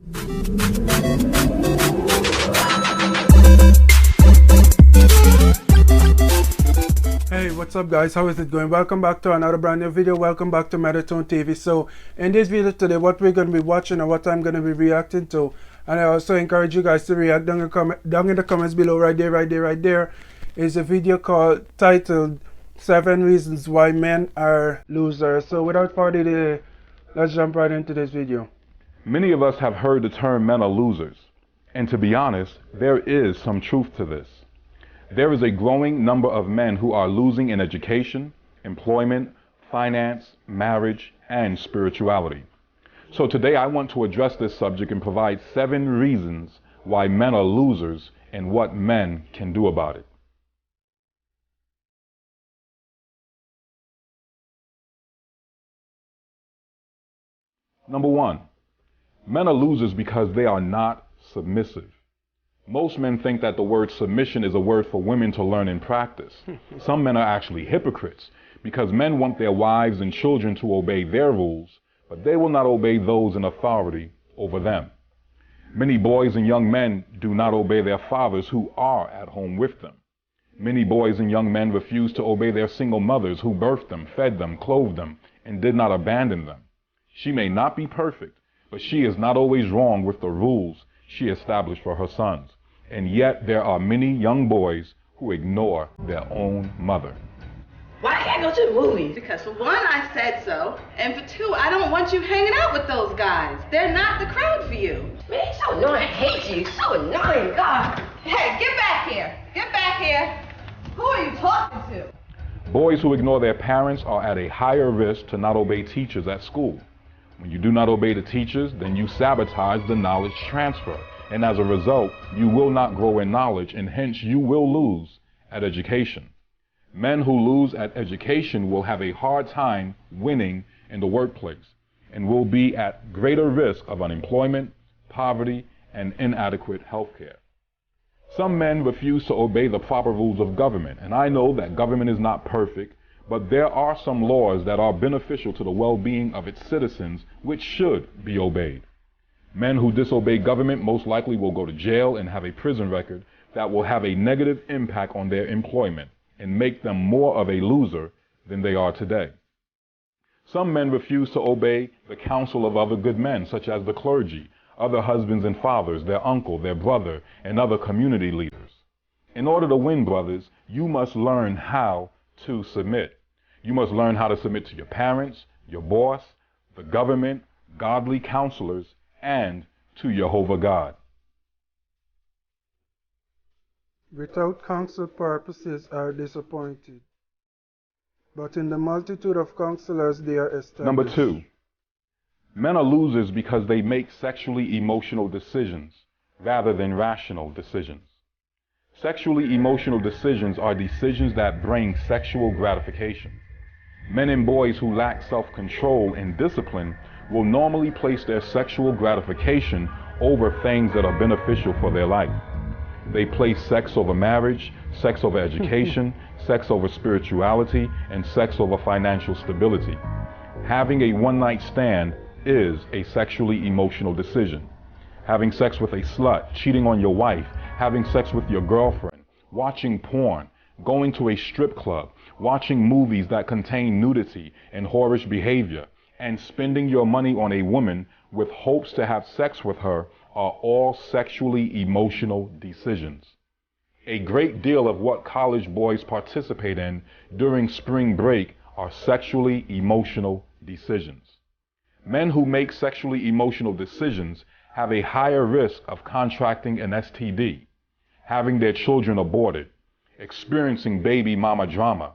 Hey, what's up guys, how is it going? Welcome back to another brand new video. Welcome back to Metatone TV. So in this video today, what we're going to be watching and what I'm going to be reacting to, and I also encourage you guys to react down in the comments below, right there is a video titled 7 Reasons Why Men Are Losers. So without further delay, let's jump right into this video. Many of us have heard the term men are losers, and to be honest, there is some truth to this. There is a growing number of men who are losing in education, employment, finance, marriage, and spirituality. So today I want to address this subject and provide 7 reasons why men are losers and what men can do about it. Number 1, men are losers because they are not submissive. Most men think that the word submission is a word for women to learn and practice. Some men are actually hypocrites because men want their wives and children to obey their rules, but they will not obey those in authority over them. Many boys and young men do not obey their fathers who are at home with them. Many boys and young men refuse to obey their single mothers who birthed them, fed them, clothed them, and did not abandon them. She may not be perfect, but she is not always wrong with the rules she established for her sons. And yet there are many young boys who ignore their own mother. Why can't I go to the movies? Because for one, I said so, and for two, I don't want you hanging out with those guys. They're not the crowd for you. Man, he's so annoying. I hate you. So annoying. God. Hey, get back here. Get back here. Who are you talking to? Boys who ignore their parents are at a higher risk to not obey teachers at school. When you do not obey the teachers, then you sabotage the knowledge transfer. And as a result, you will not grow in knowledge, and hence you will lose at education. Men who lose at education will have a hard time winning in the workplace and will be at greater risk of unemployment, poverty, and inadequate health care. Some men refuse to obey the proper rules of government, and I know that government is not perfect, but there are some laws that are beneficial to the well-being of its citizens which should be obeyed. Men who disobey government most likely will go to jail and have a prison record that will have a negative impact on their employment and make them more of a loser than they are today. Some men refuse to obey the counsel of other good men, such as the clergy, other husbands and fathers, their uncle, their brother, and other community leaders. In order to win, brothers, you must learn how to submit. You must learn how to submit to your parents, your boss, the government, godly counselors, and to Jehovah God. Without counsel, purposes are disappointed, but in the multitude of counselors they are established. Number 2, men are losers because they make sexually emotional decisions rather than rational decisions. Sexually emotional decisions are decisions that bring sexual gratification. Men and boys who lack self-control and discipline will normally place their sexual gratification over things that are beneficial for their life. They place sex over marriage, sex over education, sex over spirituality, and sex over financial stability. Having a one-night stand is a sexually emotional decision. Having sex with a slut, cheating on your wife, having sex with your girlfriend, watching porn, going to a strip club, watching movies that contain nudity and whorish behavior, and spending your money on a woman with hopes to have sex with her are all sexually emotional decisions. A great deal of what college boys participate in during spring break are sexually emotional decisions. Men who make sexually emotional decisions have a higher risk of contracting an STD, having their children aborted, experiencing baby mama drama,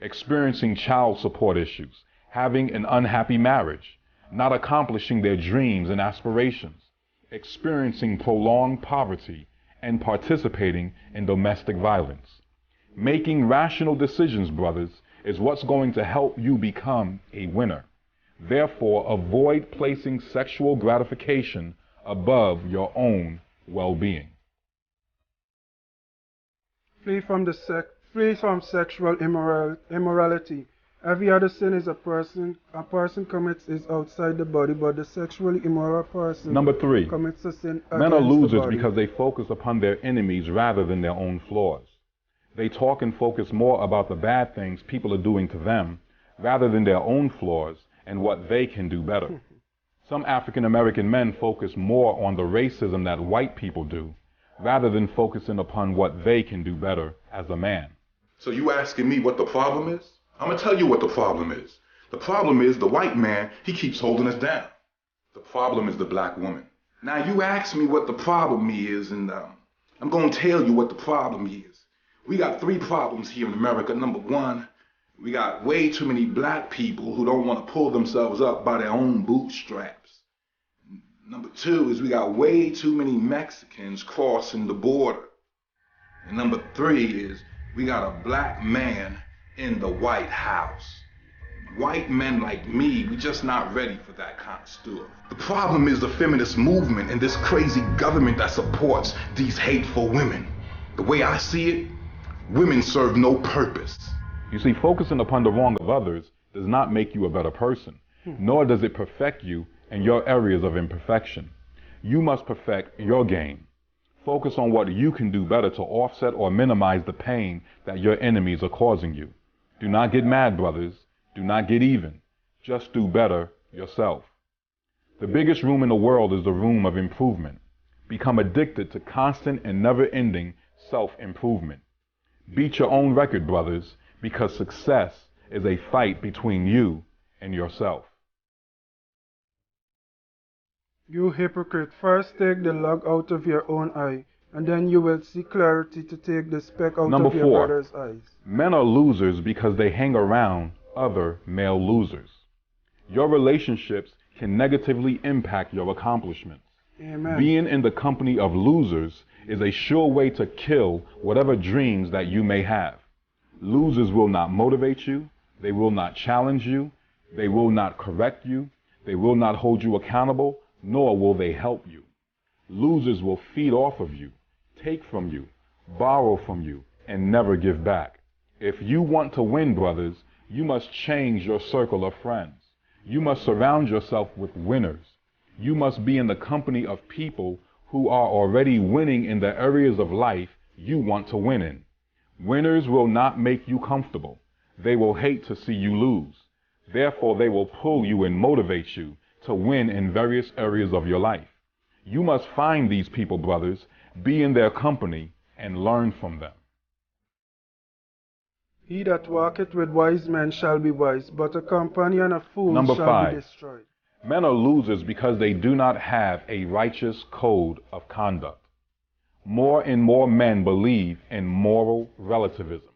experiencing child support issues, having an unhappy marriage, not accomplishing their dreams and aspirations, experiencing prolonged poverty, and participating in domestic violence. Making rational decisions, brothers, is what's going to help you become a winner. Therefore, avoid placing sexual gratification above your own well-being. Flee from sexual immorality Every other sin is a person commits is outside the body, but the sexually immoral person Number 3, commits a sin men are against the losers body. because they focus upon their enemies rather than their own flaws. They talk and focus more about the bad things people are doing to them rather than their own flaws and what they can do better. Some African American men focus more on the racism that white people do rather than focusing upon what they can do better as a man. So you asking me what the problem is? I'm gonna tell you what the problem is. The problem is the white man, he keeps holding us down. The problem is the black woman. Now you ask me what the problem is, and I'm gonna tell you what the problem is. We got 3 problems here in America. Number 1, we got way too many black people who don't want to pull themselves up by their own bootstraps. Number 2 is we got way too many Mexicans crossing the border. And number 3 is we got a black man in the White House. White men like me, we just not ready for that kind of stuff. The problem is the feminist movement and this crazy government that supports these hateful women. The way I see it, women serve no purpose. You see, focusing upon the wrong of others does not make you a better person, nor does it perfect you in your areas of imperfection. You must perfect your game. Focus on what you can do better to offset or minimize the pain that your enemies are causing you. Do not get mad, brothers. Do not get even. Just do better yourself. The biggest room in the world is the room of improvement. Become addicted to constant and never-ending self-improvement. Beat your own record, brothers, because success is a fight between you and yourself. You hypocrite, first take the log out of your own eye, and then you will see clarity to take the speck out Number of your 4, brother's eyes. men are losers because they hang around other male losers. Your relationships can negatively impact your accomplishments. Amen. Being in the company of losers is a sure way to kill whatever dreams that you may have. Losers will not motivate you, they will not challenge you, they will not correct you, they will not hold you accountable, nor will they help you. Losers will feed off of you, take from you, borrow from you, and never give back. If you want to win, brothers, you must change your circle of friends. You must surround yourself with winners. You must be in the company of people who are already winning in the areas of life you want to win in. Winners will not make you comfortable. They will hate to see you lose. Therefore, they will pull you and motivate you to win in various areas of your life. You must find these people, brothers, be in their company, and learn from them. He that walketh with wise men shall be wise, but a companion of fools Number shall 5. be destroyed. Men are losers because they do not have a righteous code of conduct. More and more men believe in moral relativism.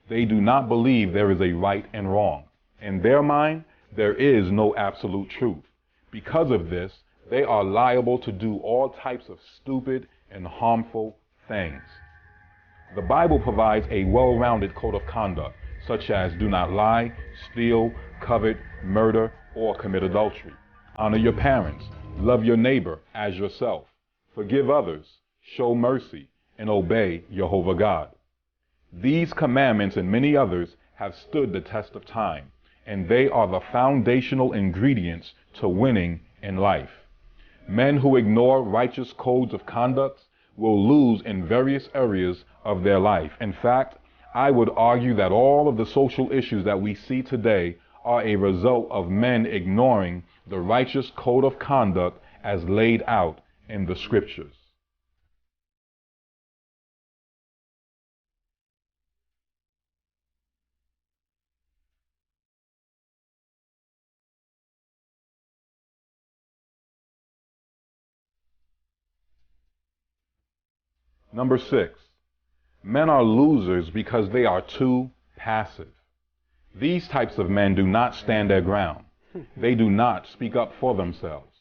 They do not believe there is a right and wrong. In their mind, there is no absolute truth. Because of this, they are liable to do all types of stupid and harmful things. The Bible provides a well-rounded code of conduct, such as do not lie, steal, covet, murder, or commit adultery. Honor your parents, love your neighbor as yourself, forgive others, show mercy, and obey Jehovah God. These commandments and many others have stood the test of time, and they are the foundational ingredients to winning in life. Men who ignore righteous codes of conduct will lose in various areas of their life. In fact, I would argue that all of the social issues that we see today are a result of men ignoring the righteous code of conduct as laid out in the scriptures. Number 6, men are losers because they are too passive. These types of men do not stand their ground. They do not speak up for themselves.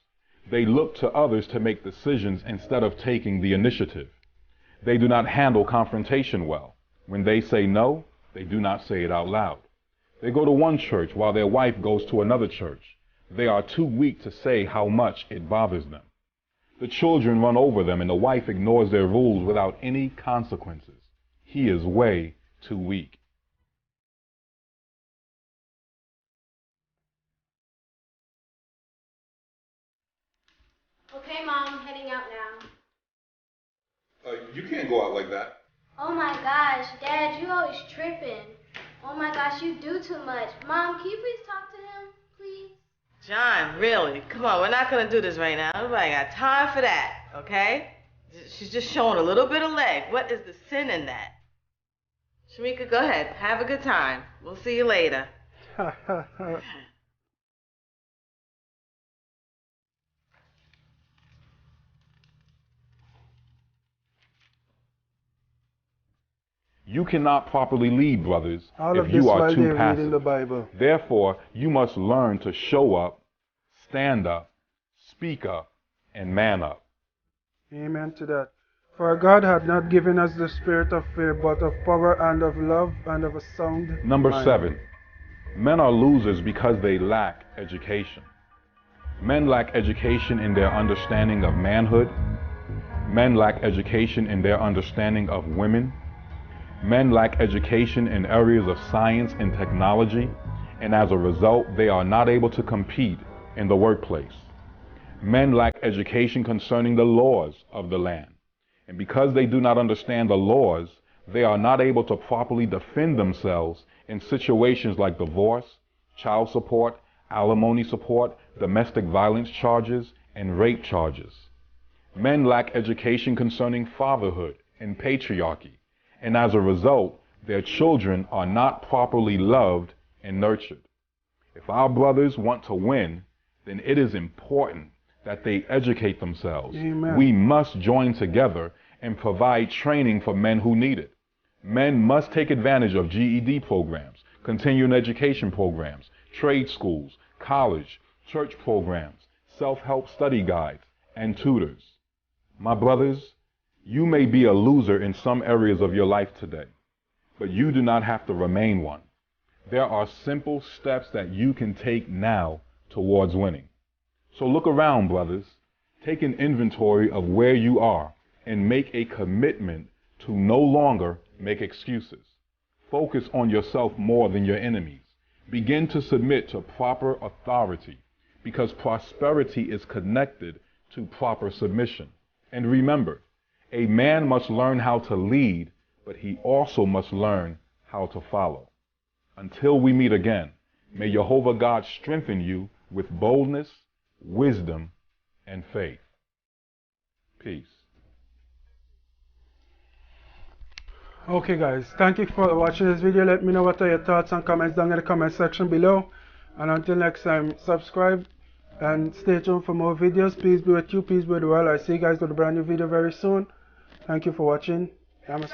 They look to others to make decisions instead of taking the initiative. They do not handle confrontation well. When they say no, they do not say it out loud. They go to one church while their wife goes to another church. They are too weak to say how much it bothers them. The children run over them and the wife ignores their rules without any consequences. He is way too weak. You can't go out like that. Oh my gosh, Dad, you always tripping. Oh my gosh, you do too much. Mom, can you please talk to him, please? John, really? Come on, we're not gonna do this right now. Nobody got time for that, okay? She's just showing a little bit of leg. What is the sin in that? Shamika, go ahead. Have a good time. We'll see you later. You cannot properly lead, brothers, All if of this you are while too they're reading the passive. Bible. Therefore, you must learn to show up, stand up, speak up, and man up. Amen to that. For God hath not given us the spirit of fear, but of power and of love and of a sound Number mind. 7. Men are losers because they lack education. Men lack education in their understanding of manhood. Men lack education in their understanding of women. Men lack education in areas of science and technology, and as a result, they are not able to compete in the workplace. Men lack education concerning the laws of the land, and because they do not understand the laws, they are not able to properly defend themselves in situations like divorce, child support, alimony support, domestic violence charges, and rape charges. Men lack education concerning fatherhood and patriarchy, and as a result, their children are not properly loved and nurtured. If our brothers want to win, then it is important that they educate themselves. Amen. We must join together and provide training for men who need it. Men must take advantage of GED programs, continuing education programs, trade schools, college, church programs, self-help study guides, and tutors. My brothers, you may be a loser in some areas of your life today, but you do not have to remain one. There are simple steps that you can take now towards winning. So look around, brothers. Take an inventory of where you are and make a commitment to no longer make excuses. Focus on yourself more than your enemies. Begin to submit to proper authority, because prosperity is connected to proper submission. And remember, a man must learn how to lead, but he also must learn how to follow. Until we meet again, may Jehovah God strengthen you with boldness, wisdom, and faith. Peace. Okay guys, thank you for watching this video. Let me know what are your thoughts and comments down in the comment section below. And until next time, subscribe and stay tuned for more videos. Peace be with you, peace be with the world. I see you guys with a brand new video very soon. Thank you for watching. Namaste.